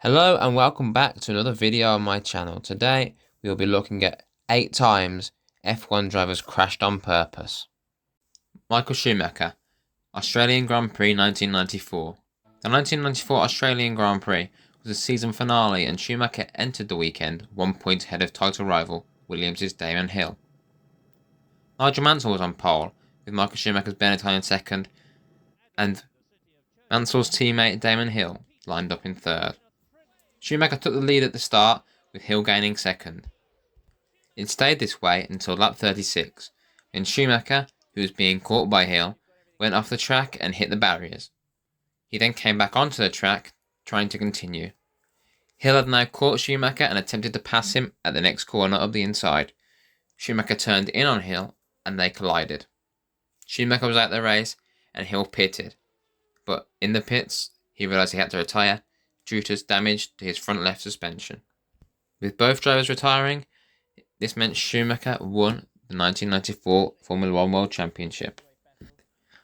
Hello and welcome back to another video on my channel. Today we will be looking at 8 times F1 drivers crashed on purpose. Michael Schumacher, Australian Grand Prix 1994. The 1994 Australian Grand Prix was the season finale and Schumacher entered the weekend 1 point ahead of title rival Williams' Damon Hill. Nigel Mansell was on pole with Michael Schumacher's Benetton in second and Mansell's teammate Damon Hill lined up in third. Schumacher took the lead at the start, with Hill gaining second. It stayed this way until lap 36, when Schumacher, who was being caught by Hill, went off the track and hit the barriers. He then came back onto the track, trying to continue. Hill had now caught Schumacher and attempted to pass him at the next corner of the inside. Schumacher turned in on Hill, and they collided. Schumacher was out of the race, and Hill pitted. But in the pits, he realised he had to retire, due to damage to his front left suspension. With both drivers retiring, this meant Schumacher won the 1994 Formula 1 World Championship.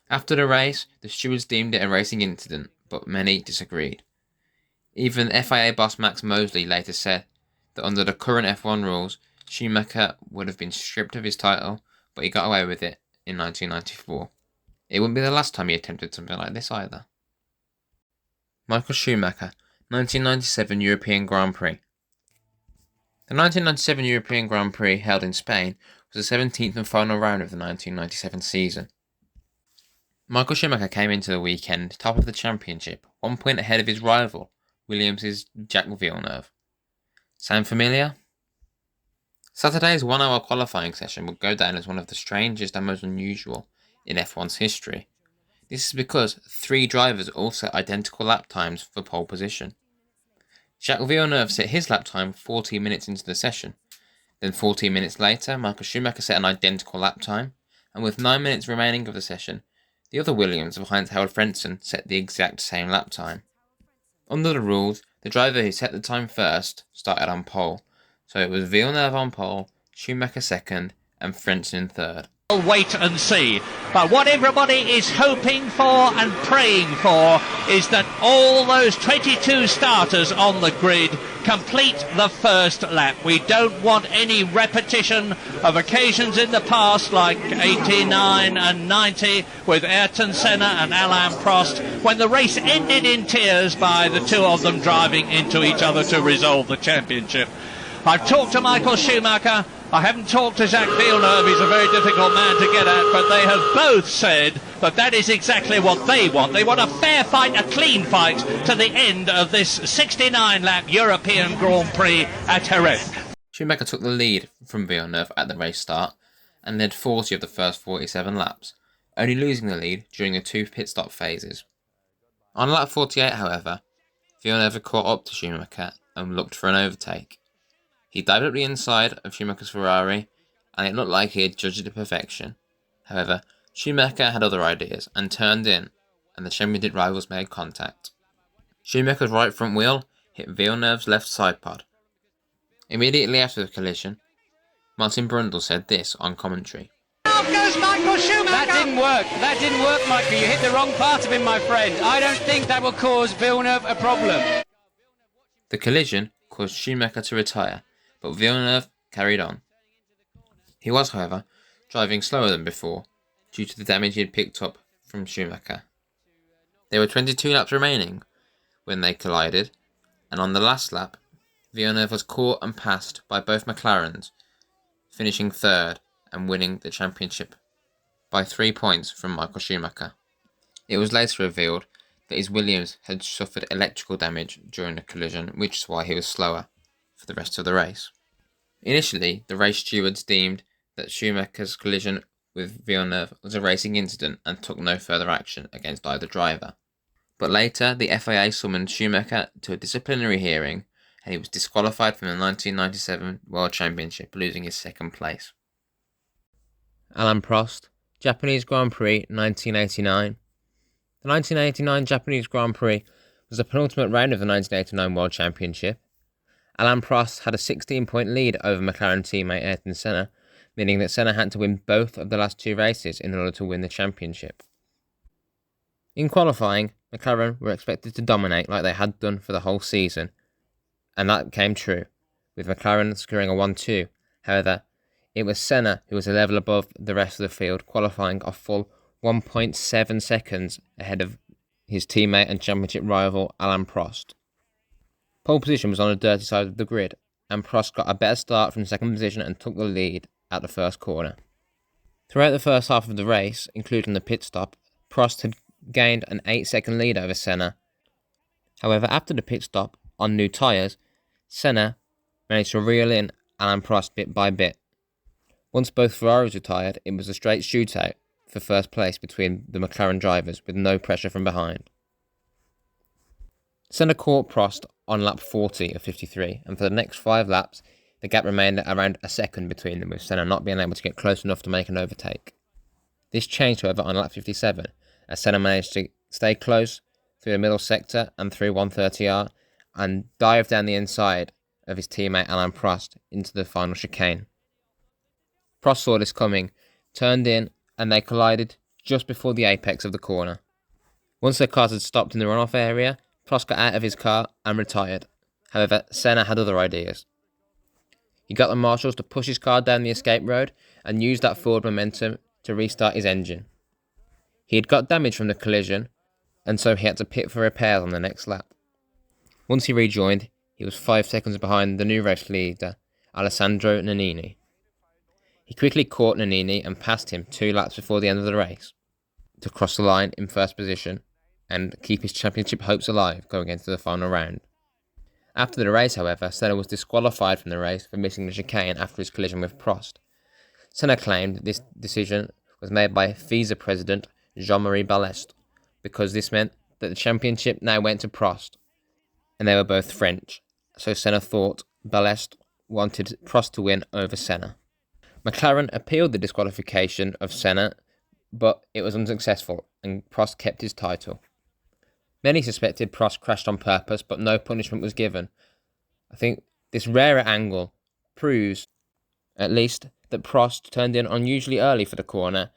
After the race, the stewards deemed it a racing incident, but many disagreed. Even FIA boss Max Mosley later said that under the current F1 rules, Schumacher would have been stripped of his title, but he got away with it in 1994. It wouldn't be the last time he attempted something like this either. Michael Schumacher, 1997 European Grand Prix. The 1997 European Grand Prix, held in Spain, was the 17th and final round of the 1997 season. Michael Schumacher came into the weekend top of the championship, 1 point ahead of his rival, Williams' Jacques Villeneuve. Sound familiar? Saturday's 1 hour qualifying session would go down as one of the strangest and most unusual in F1's history. This is because 3 drivers all set identical lap times for pole position. Jacques Villeneuve set his lap time 14 minutes into the session. Then 14 minutes later, Michael Schumacher set an identical lap time, and with 9 minutes remaining of the session, the other Williams of Heinz-Harald Frentzen set the exact same lap time. Under the rules, the driver who set the time first started on pole, so it was Villeneuve on pole, Schumacher second, and Frentzen third. We'll wait and see. But what everybody is hoping for and praying for is that all those 22 starters on the grid complete the first lap. We don't want any repetition of occasions in the past like 89 and 90 with Ayrton, Senna and Alain Prost, when the race ended in tears by the two of them driving into each other to resolve the championship. I've talked to Michael Schumacher. I haven't talked to Jacques Villeneuve. He's a very difficult man to get at, but they have both said that that is exactly what they want. They want a fair fight, a clean fight, to the end of this 69-lap European Grand Prix at Jerez. Schumacher took the lead from Villeneuve at the race start and led 40 of the first 47 laps, only losing the lead during the 2 pit stop phases. On lap 48, however, Villeneuve caught up to Schumacher and looked for an overtake. He dived up the inside of Schumacher's Ferrari, and it looked like he had judged it to perfection. However, Schumacher had other ideas and turned in, and the championship rivals made contact. Schumacher's right front wheel hit Villeneuve's left side pod. Immediately after the collision, Martin Brundle said this on commentary. Out goes Michael Schumacher! That didn't work, Michael. You hit the wrong part of him, my friend. I don't think that will cause Villeneuve a problem. The collision caused Schumacher to retire, but Villeneuve carried on. He was, however, driving slower than before, due to the damage he had picked up from Schumacher. There were 22 laps remaining when they collided, and on the last lap, Villeneuve was caught and passed by both McLarens, finishing third and winning the championship by 3 points from Michael Schumacher. It was later revealed that his Williams had suffered electrical damage during the collision, which is why he was slower for the rest of the race. Initially, the race stewards deemed that Schumacher's collision with Villeneuve was a racing incident and took no further action against either driver. But later, the FIA summoned Schumacher to a disciplinary hearing, and he was disqualified from the 1997 World Championship, losing his second place. Alain Prost, Japanese Grand Prix 1989. The 1989 Japanese Grand Prix was the penultimate round of the 1989 World Championship. Alain Prost had a 16-point lead over McLaren teammate Ayrton Senna, meaning that Senna had to win both of the last 2 races in order to win the championship. In qualifying, McLaren were expected to dominate like they had done for the whole season, and that came true, with McLaren securing a 1-2. However, it was Senna who was a level above the rest of the field, qualifying a full 1.7 seconds ahead of his teammate and championship rival Alain Prost. Pole position was on the dirty side of the grid, and Prost got a better start from second position and took the lead at the first corner. Throughout the first half of the race, including the pit stop, Prost had gained an 8-second lead over Senna. However, after the pit stop, on new tyres, Senna managed to reel in Alain Prost bit by bit. Once both Ferraris retired, it was a straight shootout for first place between the McLaren drivers, with no pressure from behind. Senna caught Prost on lap 40 of 53, and for the next 5 laps, the gap remained at around a second between them, with Senna not being able to get close enough to make an overtake. This changed, however, on lap 57, as Senna managed to stay close through the middle sector and through 130R, and dive down the inside of his teammate Alain Prost into the final chicane. Prost saw this coming, turned in, and they collided just before the apex of the corner. Once their cars had stopped in the runoff area, Prost got out of his car and retired. However, Senna had other ideas. He got the marshals to push his car down the escape road and used that forward momentum to restart his engine. He had got damage from the collision, and so he had to pit for repairs on the next lap. Once he rejoined, he was 5 seconds behind the new race leader, Alessandro Nannini. He quickly caught Nannini and passed him 2 laps before the end of the race to cross the line in first position and keep his championship hopes alive going into the final round. After the race, however, Senna was disqualified from the race for missing the chicane after his collision with Prost. Senna claimed this decision was made by FISA president Jean-Marie Balest, because this meant that the championship now went to Prost, and they were both French, so Senna thought Balest wanted Prost to win over Senna. McLaren appealed the disqualification of Senna, but it was unsuccessful, and Prost kept his title. Many suspected Prost crashed on purpose, but no punishment was given. I think this rarer angle proves, at least, that Prost turned in unusually early for the corner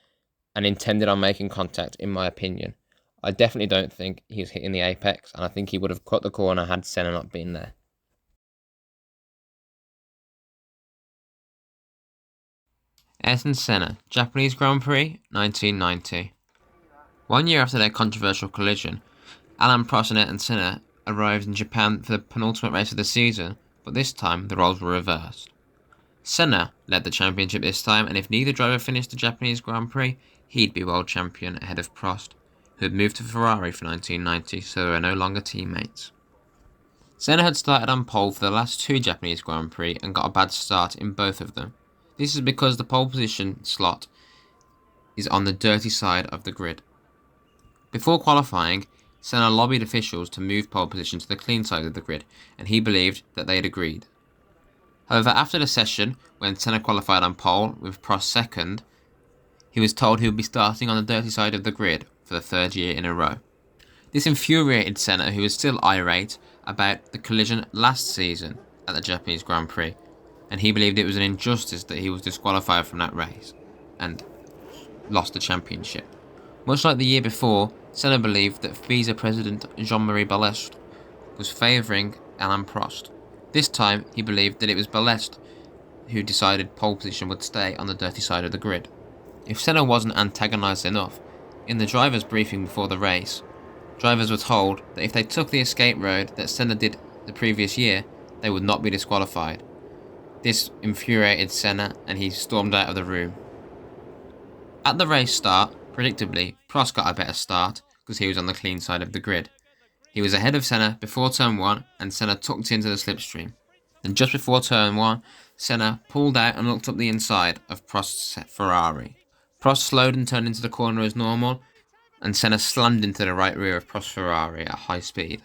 and intended on making contact, in my opinion. I definitely don't think he was hitting the apex, and I think he would have cut the corner had Senna not been there. Ayrton Senna, Japanese Grand Prix, 1990. 1 year after their controversial collision, Alain Prost and Ayrton Senna arrived in Japan for the penultimate race of the season, but this time the roles were reversed. Senna led the championship this time, and if neither driver finished the Japanese Grand Prix, he'd be world champion ahead of Prost, who had moved to Ferrari for 1990, so they were no longer teammates. Senna had started on pole for the last 2 Japanese Grand Prix and got a bad start in both of them. This is because the pole position slot is on the dirty side of the grid. Before qualifying, Senna lobbied officials to move pole position to the clean side of the grid, and he believed that they had agreed. However, after the session, when Senna qualified on pole with Prost second, he was told he would be starting on the dirty side of the grid for the 3rd year in a row. This infuriated Senna, who was still irate about the collision last season at the Japanese Grand Prix, and he believed it was an injustice that he was disqualified from that race and lost the championship. Much like the year before, Senna believed that FISA president Jean-Marie Balest was favouring Alain Prost. This time, he believed that it was Balest who decided pole position would stay on the dirty side of the grid. If Senna wasn't antagonised enough, in the drivers' briefing before the race, drivers were told that if they took the escape road that Senna did the previous year, they would not be disqualified. This infuriated Senna, and he stormed out of the room. At the race start, predictably, Prost got a better start because he was on the clean side of the grid. He was ahead of Senna before turn 1, and Senna tucked into the slipstream. Then just before turn 1, Senna pulled out and looked up the inside of Prost's Ferrari. Prost slowed and turned into the corner as normal, and Senna slammed into the right rear of Prost's Ferrari at high speed.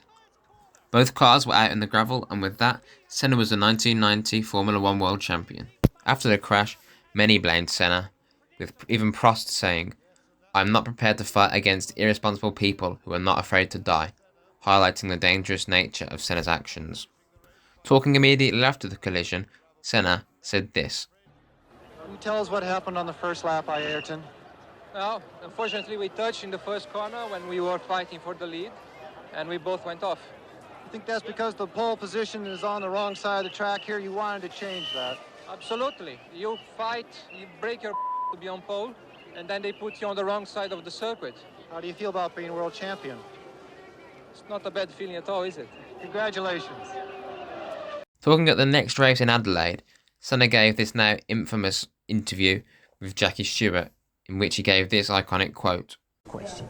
Both cars were out in the gravel, and with that, Senna was the 1990 Formula 1 World Champion. After the crash, many blamed Senna, with even Prost saying, "I'm not prepared to fight against irresponsible people who are not afraid to die," highlighting the dangerous nature of Senna's actions. Talking immediately after the collision, Senna said this. Can you tell us what happened on the first lap by Ayrton? Well, unfortunately we touched in the first corner when we were fighting for the lead, and we both went off. You think that's because the pole position is on the wrong side of the track here? You wanted to change that? Absolutely. You fight, you break your to be on pole, and then they put you on the wrong side of the circuit. How do you feel about being world champion? It's not a bad feeling at all, is it? Congratulations. Talking at the next race in Adelaide, Senna gave this now infamous interview with Jackie Stewart, in which he gave this iconic quote. Question.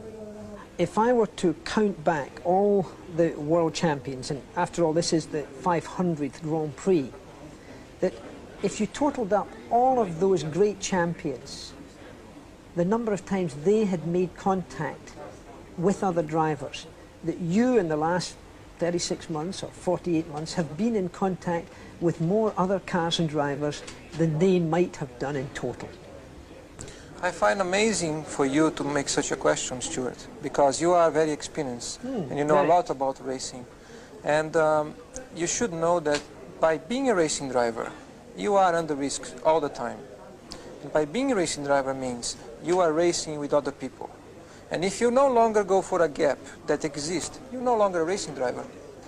If I were to count back all the world champions, and after all this is the 500th Grand Prix, that if you totalled up all of those great champions, the number of times they had made contact with other drivers, that you in the last 36 months or 48 months have been in contact with more other cars and drivers than they might have done in total. I find amazing for you to make such a question, Stuart, because you are very experienced and you know a lot about racing. And you should know that by being a racing driver, you are under risk all the time. And by being a racing driver means you are racing with other people. And if you no longer go for a gap that exists, you're no longer a racing driver,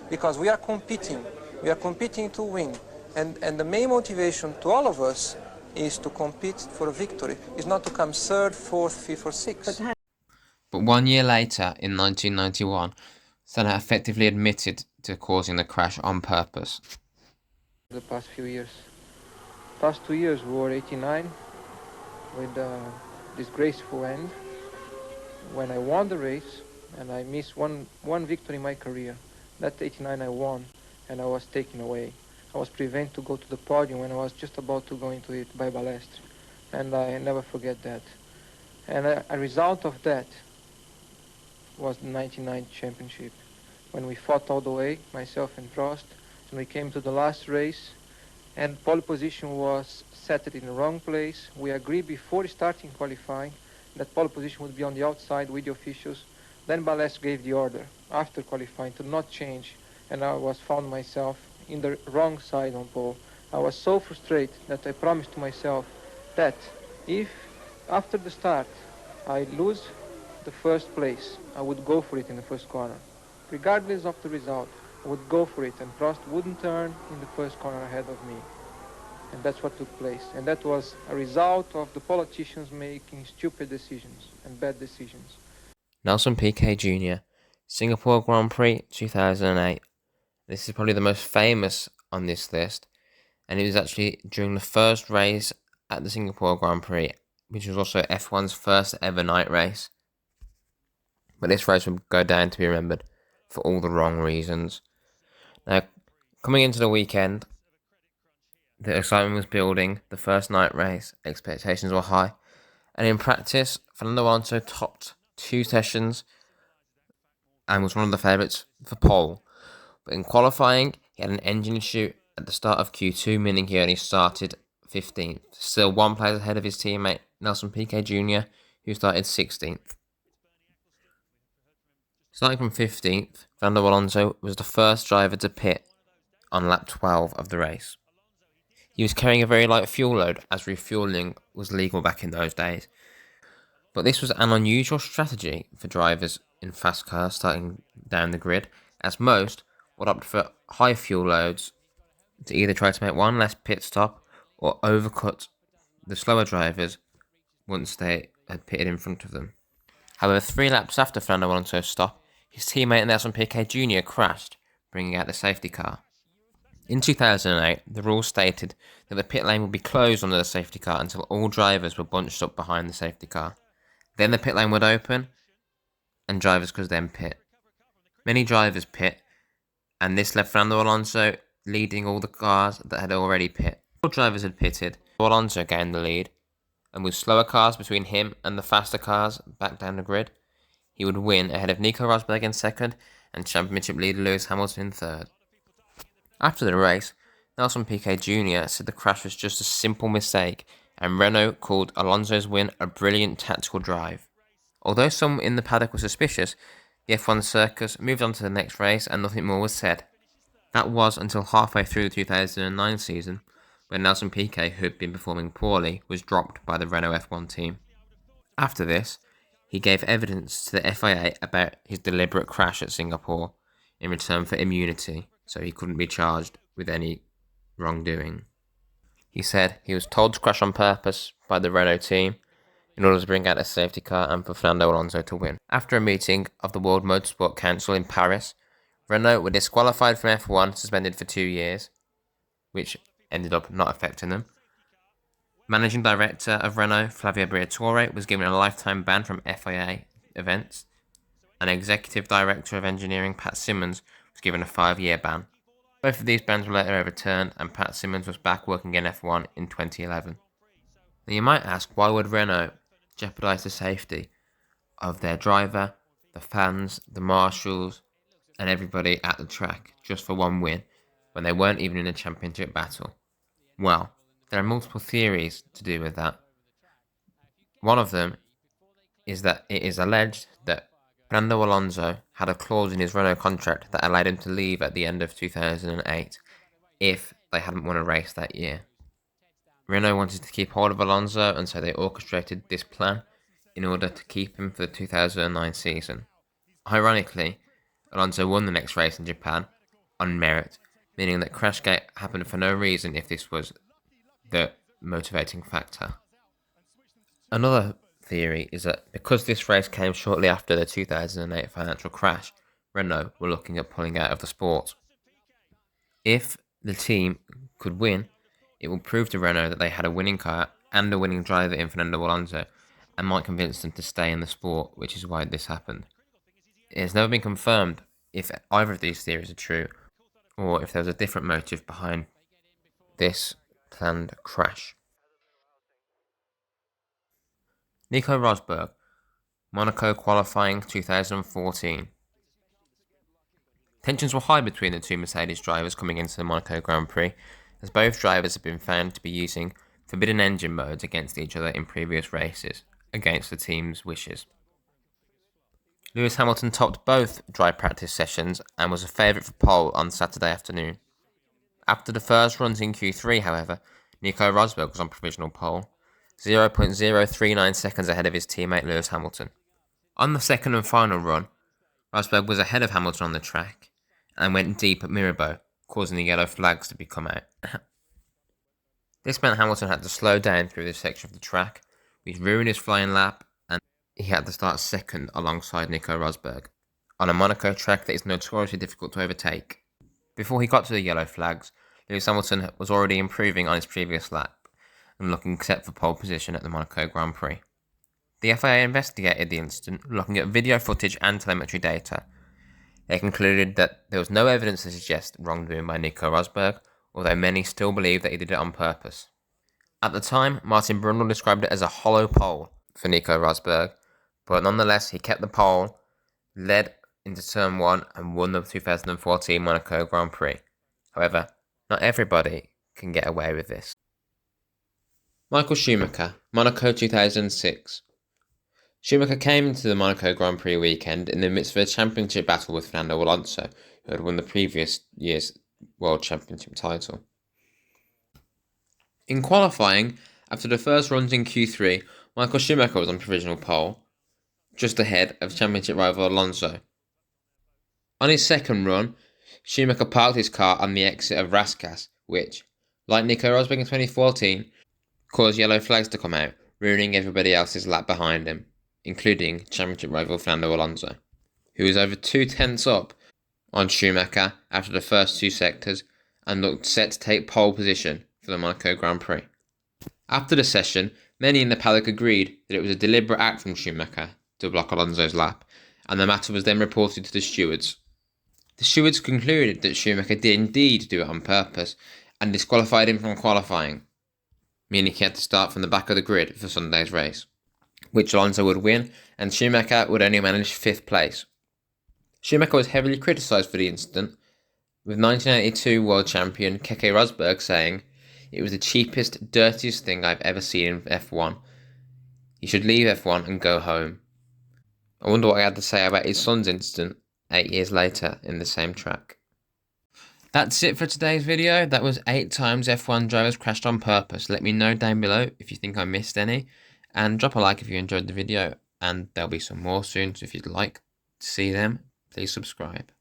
because we are competing. We are competing to win. And the main motivation to all of us is to compete for a victory. It's not to come third, fourth, fifth, or sixth. But 1 year later, in 1991, Senna effectively admitted to causing the crash on purpose. The past few years. Past 2 years were 89, with a disgraceful end, when I won the race, and I missed one victory in my career. That 89 I won, and I was taken away. I was prevented to go to the podium when I was just about to go into it by Balestre, and I never forget that. And a result of that was the 99 championship, when we fought all the way, myself and Prost, and we came to the last race, and pole position was set in the wrong place. We agreed before starting qualifying that pole position would be on the outside with the officials. Then Balestre gave the order after qualifying to not change, and I was found myself in the wrong side on pole. I was so frustrated that I promised to myself that if after the start I lose the first place, I would go for it in the first corner. Regardless of the result, I would go for it, and Prost wouldn't turn in the first corner ahead of me. And that's what took place. And that was a result of the politicians making stupid decisions and bad decisions. Nelson Piquet Jr., Singapore Grand Prix 2008. This is probably the most famous on this list, and it was actually during the first race at the Singapore Grand Prix, which was also F1's first ever night race. But this race will go down to be remembered for all the wrong reasons. Now, coming into the weekend, the excitement was building, the first night race, expectations were high, and in practice, Fernando Alonso topped 2 sessions and was one of the favourites for pole. But in qualifying, he had an engine issue at the start of Q2, meaning he only started 15th. Still 1 place ahead of his teammate Nelson Piquet Jr., who started 16th. Starting from 15th, Fernando Alonso was the first driver to pit on lap 12 of the race. He was carrying a very light fuel load, as refuelling was legal back in those days. But this was an unusual strategy for drivers in fast cars starting down the grid, as most would opt for high fuel loads to either try to make one less pit stop or overcut the slower drivers once they had pitted in front of them. However, 3 laps after Fernando Alonso's stop, his teammate Nelson Piquet Jr. crashed, bringing out the safety car. In 2008, the rules stated that the pit lane would be closed under the safety car until all drivers were bunched up behind the safety car. Then the pit lane would open, and drivers could then pit. Many drivers pit, and this left Fernando Alonso leading all the cars that had already pit. All drivers had pitted. Alonso gained the lead, and with slower cars between him and the faster cars back down the grid, he would win ahead of Nico Rosberg in second and championship leader Lewis Hamilton in third. After the race, Nelson Piquet Jr. said the crash was just a simple mistake, and Renault called Alonso's win a brilliant tactical drive. Although some in the paddock were suspicious, the F1 circus moved on to the next race and nothing more was said. That was until halfway through the 2009 season, when Nelson Piquet, who had been performing poorly, was dropped by the Renault F1 team. After this, he gave evidence to the FIA about his deliberate crash at Singapore, in return for immunity, so he couldn't be charged with any wrongdoing. He said he was told to crash on purpose by the Renault team in order to bring out a safety car and for Fernando Alonso to win. After a meeting of the World Motorsport Council in Paris, Renault were disqualified from F1, suspended for 2 years, which ended up not affecting them. Managing director of Renault, Flavio Briatore, was given a lifetime ban from FIA events, and executive director of engineering, Pat Simmons, was given a 5-year ban. Both of these bans were later overturned, and Pat Simmons was back working in F1 in 2011. Now you might ask, why would Renault jeopardise the safety of their driver, the fans, the marshals, and everybody at the track just for one win, when they weren't even in a championship battle? Well, there are multiple theories to do with that. One of them is that it is alleged that Fernando Alonso had a clause in his Renault contract that allowed him to leave at the end of 2008 if they hadn't won a race that year. Renault wanted to keep hold of Alonso, and so they orchestrated this plan in order to keep him for the 2009 season. Ironically, Alonso won the next race in Japan on merit, meaning that Crashgate happened for no reason if this was the motivating factor. Another theory is that because this race came shortly after the 2008 financial crash, Renault were looking at pulling out of the sport. If the team could win, it will prove to Renault that they had a winning car and a winning driver in Fernando Alonso, and might convince them to stay in the sport, which is why this happened. It has never been confirmed if either of these theories are true, or if there was a different motive behind this planned crash. Nico Rosberg, Monaco qualifying 2014. Tensions were high between the two Mercedes drivers coming into the Monaco Grand Prix, as both drivers have been found to be using forbidden engine modes against each other in previous races, against the team's wishes. Lewis Hamilton topped both dry practice sessions and was a favourite for pole on Saturday afternoon. After the first runs in Q3, however, Nico Rosberg was on provisional pole, 0.039 seconds ahead of his teammate Lewis Hamilton. On the second and final run, Rosberg was ahead of Hamilton on the track and went deep at Mirabeau, causing the yellow flags to come out. This meant Hamilton had to slow down through this section of the track, which ruined his flying lap, and he had to start second alongside Nico Rosberg, on a Monaco track that is notoriously difficult to overtake. Before he got to the yellow flags, Lewis Hamilton was already improving on his previous lap, and looking set for pole position at the Monaco Grand Prix. The FIA investigated the incident, looking at video footage and telemetry data. They concluded that there was no evidence to suggest wrongdoing by Nico Rosberg, although many still believe that he did it on purpose. At the time, Martin Brundle described it as a hollow pole for Nico Rosberg, but nonetheless he kept the pole, led into Turn 1 and won the 2014 Monaco Grand Prix. However, not everybody can get away with this. Michael Schumacher, Monaco 2006. Schumacher came into the Monaco Grand Prix weekend in the midst of a championship battle with Fernando Alonso, who had won the previous year's World Championship title. In qualifying, after the first runs in Q3, Michael Schumacher was on provisional pole, just ahead of championship rival Alonso. On his second run, Schumacher parked his car on the exit of Rascasse, which, like Nico Rosberg in 2014, caused yellow flags to come out, ruining everybody else's lap behind him, including championship rival Fernando Alonso, who was over 2/10 up on Schumacher after the first two sectors and looked set to take pole position for the Monaco Grand Prix. After the session, many in the paddock agreed that it was a deliberate act from Schumacher to block Alonso's lap, and the matter was then reported to the stewards. The stewards concluded that Schumacher did indeed do it on purpose and disqualified him from qualifying, meaning he had to start from the back of the grid for Sunday's race, which Alonso would win, and Schumacher would only manage 5th place. Schumacher was heavily criticised for the incident, with 1982 world champion Keke Rosberg saying, "It was the cheapest, dirtiest thing I've ever seen in F1. He should leave F1 and go home." I wonder what he had to say about his son's incident 8 years later in the same track. That's it for today's video. That was 8 times F1 drivers crashed on purpose. Let me know down below if you think I missed any, and drop a like if you enjoyed the video, and there'll be some more soon, so if you'd like to see them, please subscribe.